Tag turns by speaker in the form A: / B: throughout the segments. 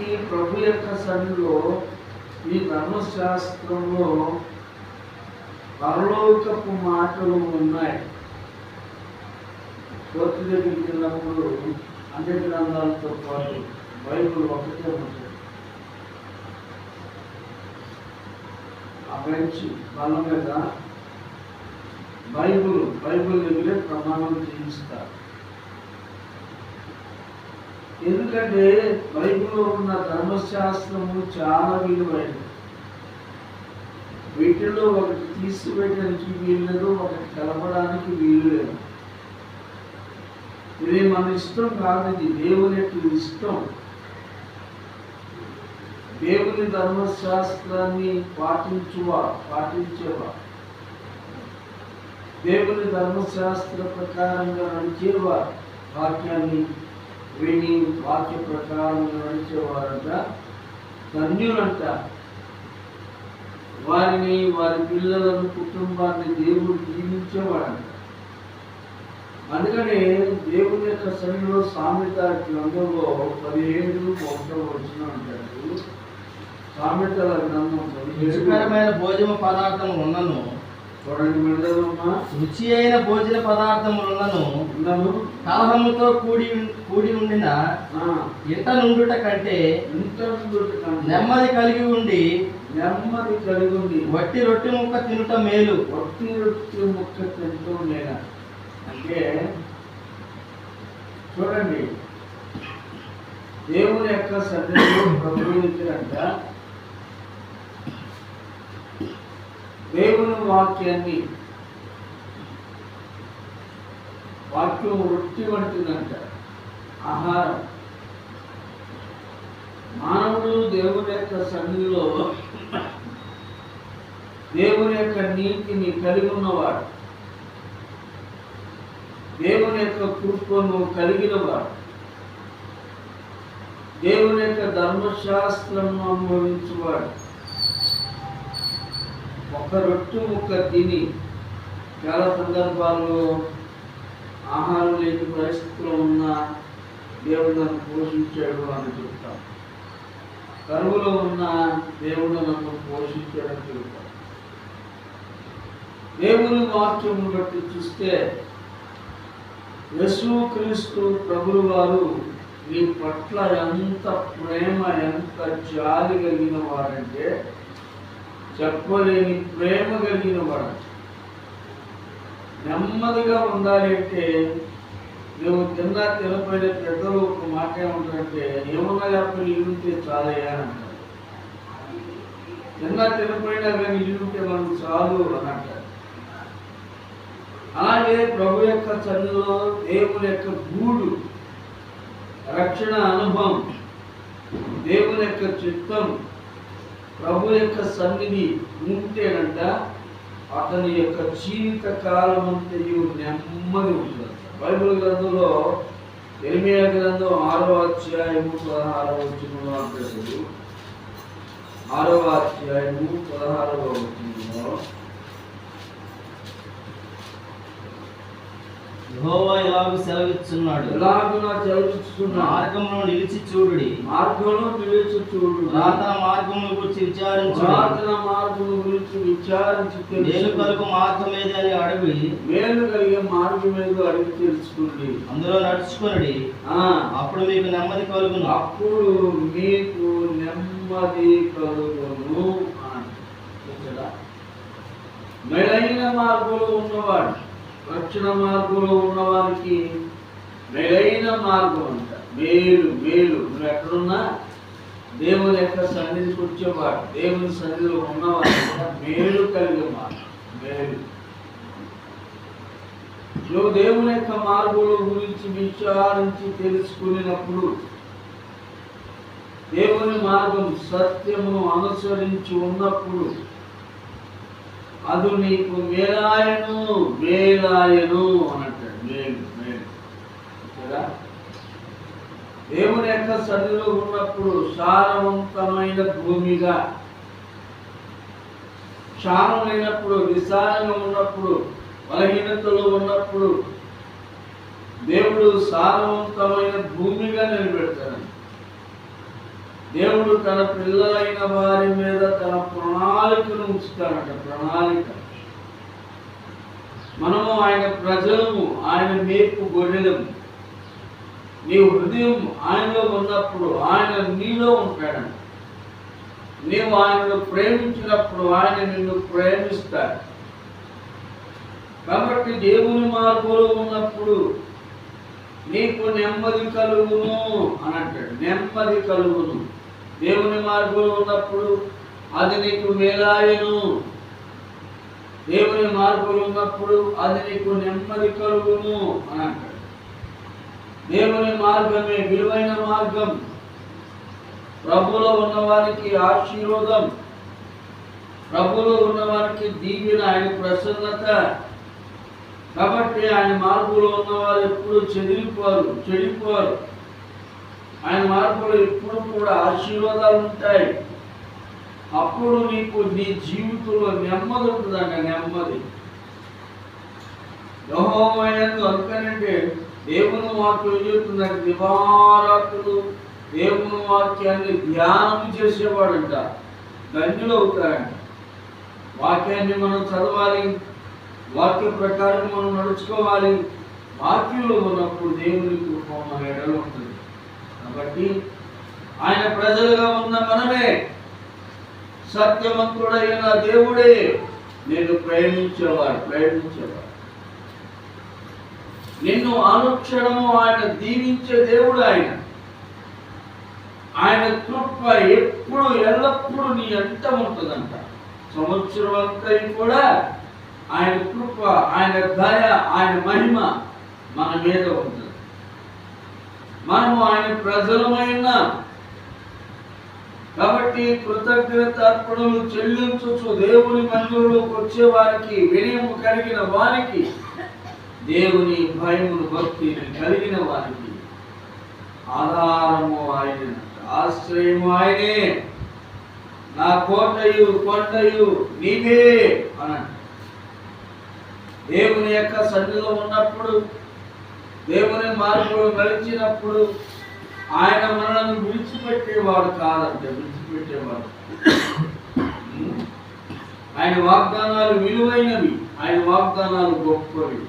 A: ఈ ప్రభు యొక్క సన్నిధిలో ఈ ధర్మశాస్త్రంలో పరలోకపు మాటలు ఉన్నాయి. కోర్టు దగ్గరికి వెళ్ళినప్పుడు అన్ని గ్రంథాలతో పాటు బైబిల్ ఒకటే ఉంటుంది. ఆ బెంచ్ బల్ల మీద బైబిల్ దగ్గరే ప్రమాణం చేయిస్తారు. ఎందుకంటే బైబిల్లో ఉన్న ధర్మశాస్త్రము చాలా విలువైనది. వీటిలో ఒకటి తీసివేయడానికి వీలు లేదు, ఒకటి కలపడానికి వీలు లేదు. ఇది మన ఇష్టం కాదు, ఇది దేవుని యొక్క ఇష్టం. దేవుని ధర్మశాస్త్రాన్ని పాటించేవా, దేవుని ధర్మశాస్త్ర ప్రకారంగా నడిచేవా, వాక్యాన్ని విని వాక్య ప్రకారంగా నడిచేవారంట ధన్యులంట. వారిని, వారి పిల్లలను, కుటుంబాన్ని దేవుడు దీవించేవాడంట. అందుకనే దేవుని యొక్క సన్నిధిలో సామెత గ్రంథంలో 17:1 అంటాడు. సామెతల గ్రంథం
B: రుచికరమైన భోజన పదార్థం ఉన్నను,
A: చూడండి మిడదమ్మా,
B: రుచి అయిన భోజన పదార్థములను కలహముతో కూడి ఉండిన ఇంట నుండుట కంటే నెమ్మది కలిగి ఉండి వట్టి రొట్టె ముక్క తినుట మేలు.
A: వట్టి రొట్టె ముక్క తింటూ మేల అంటే చూడండి, దేవుని యొక్క సన్నిధిలో ప్రభుత్వంట దేవుని వాక్యం రొట్టె వంటిదంట, ఆహారం. మానవుడు దేవుని యొక్క సన్నిధిలో దేవుని యొక్క నీతిని కలిగి ఉన్నవాడు, దేవుని యొక్క కృపను కలిగినవాడు, దేవుని యొక్క ధర్మశాస్త్రము అనుభవించేవాడు. ఒక రొట్టె ముక్క తిని చాలా సందర్భాల్లో ఆహారం లేని పరిస్థితిలో ఉన్న దేవుడు నన్ను పోషించాడు అని చెప్తాం. కరువులో ఉన్న దేవుడు నన్ను పోషించాడని చెప్తాం. దేవుని వాక్యం బట్టి చూస్తే యేసుక్రీస్తు ప్రభువు వారు నీ పట్ల ఎంత ప్రేమ, ఎంత జాలి కలిగిన వాడంటే చెప్పలేని ప్రేమ కలిగిన వాడు. నెమ్మదిగా ఉండాలి అంటే నువ్వు తినపోయిన పెద్దలు ఒక మాట ఏమంటారంటే, ఏమన్నా లేకపోతే ఇల్లుంటే చాలయ్యా అని అంటారు. తినపోయినా కానీ ఇల్లుంటే మనకు చాలు అని అంటారు. అలాగే ప్రభు యొక్క సన్నిధిలో దేవుని యొక్క గూడు, రక్షణ అనుభవం, దేవుని యొక్క చిత్తం, ప్రభు యొక్క సన్నిధి ఉంటేనంట అతని యొక్క జీవిత కాలం అంతయు నెమ్మది ఉంటుంది. బైబిల్ గ్రంథంలో యెరెమీయా గ్రంథం 6వ అధ్యాయము 16వ వచనంలో అంటాడు. 6వ అధ్యాయము 16వ వచనంలో
B: యెహోవా ఇలాగు సెలవిస్తున్నాడు, మార్గంలో నిలిచి చూడుడి, పురాతన మార్గముల గురించి విచారించి మేలు కలుగు మార్గం ఏది అని అడిగి,
A: మేలు కలిగే మార్గం ఏదో అడిగి తెలుసుకోండి,
B: అందులో నడుచుకోండి, అప్పుడు మీకు నెమ్మది కలుగును.
A: అప్పుడు మీకు నెమ్మది కలుగును. మేలైన మార్గంలో ఉన్నవాడు, రక్షణ మార్గంలో ఉన్నవారికి మేలైన మార్గం అంట. మేలు నువ్వు ఎక్కడున్నా దేవుని యొక్క సన్నిధికి వచ్చేవాడు, దేవుని సన్నిధిలో ఉన్నవాడు మేలు కలిగే మార్గం. మేలు నువ్వు దేవుని యొక్క మార్గంలో గురించి విచారించి తెలుసుకునేటప్పుడు, దేవుని మార్గం సత్యమును అనుసరించి ఉన్నప్పుడు అది నీకు మేలాయను అని అంటాడు. మేలు కదా. దేవుని యొక్క సన్నిధిలో ఉన్నప్పుడు సారవంతమైన భూమిగా, క్షారం లేనప్పుడు, విశాలంగా ఉన్నప్పుడు, బలహీనతలో ఉన్నప్పుడు దేవుడు సారవంతమైన భూమిగా నిలబెడతాడు. దేవుడు తన పిల్లలైన వారి మీద తన ప్రణాళికను ఉంచుతాడట. ప్రణాళిక. మనము ఆయన ప్రజలము, ఆయన మేపు గొర్రెలము. నీ హృదయం ఆయనలో ఉన్నప్పుడు ఆయన నీలో ఉంటాడంట. నీవు ఆయనను ప్రేమించినప్పుడు ఆయన నిన్ను ప్రేమిస్తాడు. కాబట్టి దేవుని మార్గంలో ఉన్నప్పుడు నీకు నెమ్మది కలుగును అని అంటాడు. నెమ్మది కలుగును. దేవుని మార్గంలో ఉన్నప్పుడు అది నీకు మేలాయను. దేవుని మార్గంలో ఉన్నప్పుడు అది నీకు నెమ్మది కలుగును అని అంటాడు. దేవుని మార్గమే విలువైన మార్గం. ప్రభులో ఉన్నవారికి ఆశీర్వాదం, ప్రభులో ఉన్నవారికి దీవెన, ఆయన ప్రసన్నత. కాబట్టి ఆయన మార్గంలో ఉన్నవారు ఎప్పుడు చెడిపోరు. ఆయన మార్గంలో ఎప్పుడు కూడా ఆశీర్వాదాలు ఉంటాయి. అప్పుడు నీకు నీ జీవితంలో నెమ్మది ఉంటుందంట. నెమ్మది. యెహోవాయందు అందుకనంటే దేవుని వాక్యం చెప్తుందంటే దివారాత్రులు దేవుని వాక్యాన్ని ధ్యానం చేసేవాడంట ధన్యులు అవుతాడంట. వాక్యాన్ని మనం చదవాలి, వాక్య ప్రకారం మనం నడుచుకోవాలి. వాక్యంలో ఉన్నప్పుడు దేవుని కృప మన ఎడలో ఉంటుంది. కాబట్టి ఆయన ప్రజలుగా ఉన్న మనమే సత్యవంతుడైన దేవుడే నిన్ను ప్రేమించేవాడు. నిన్ను అనుక్షణము ఆయన దీవించే దేవుడు. ఆయన కృప ఎప్పుడు ఎల్లప్పుడూ నీ అంట ఉంటుందంట. సంవత్సరం అంతా కూడా ఆయన కృప, ఆయన దయ, ఆయన మహిమ మన మీద ఉంటుంది. మనము ఆయన ప్రజలమైన కాబట్టి కృతజ్ఞత అర్పణలు చెల్లించు దేవుని మందిరంలోకి వచ్చే వారికి, వినయము కలిగిన వారికి, దేవుని భయమును భక్తిని కలిగిన వారికి ఆధారము ఆయన, ఆశ్రయము ఆయనే, నా కోటయు కొండయు నీవే అనంట. దేవుని యొక్క సన్నిధిలో ఉన్నప్పుడు, దేవుని మార్గంలో నడిచినప్పుడు ఆయన మనల్ని విడిచిపెట్టేవాడు కాదంటే, విడిచిపెట్టేవాడు. ఆయన వాగ్దానాలు విలువైనవి, ఆయన వాగ్దానాలు గొప్పవి.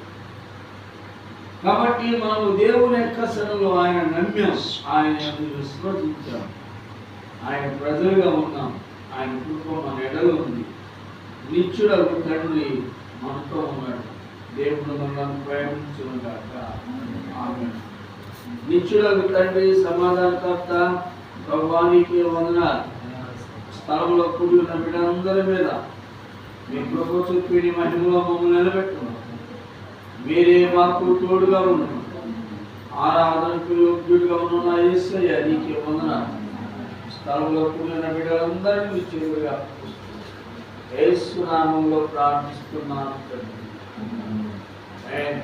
A: కాబట్టి మనము దేవుని యొక్క సన్నిధిలో ఆయన నమ్మాం, ఆయన విశ్వసించాం, ఆయన ప్రజలుగా ఉన్నాం. ఆయన కృప మన ఎడలో ఉంది. నిత్యుడగు తండ్రి మనతో ఉన్నాడు. దేవుడు మనల్ని ప్రేమించుగాక. ఆమేన్. నిత్యుడగు తండ్రి, సమాధానకర్త, ప్రభువానికి వందనాలు. స్థలంలో కూడి ఉన్న బిడ్డలందరి మీద మీ కృప చూపి మహిమలో మమ్మల్ని నిలబెట్టున్నాం. మీరే మాకు తోడుగా ఉన్నాం. ఆరాధనకు యోగ్యుడిగా ఉన్న యేసయ్య నీకే వందనాలు. స్థలంలో కూడి ఉన్న బిడ్డలందరినీ మీ చేరుగా యేసు నామములో ప్రార్థిస్తున్నాను తండ్రి. ఆమేన్.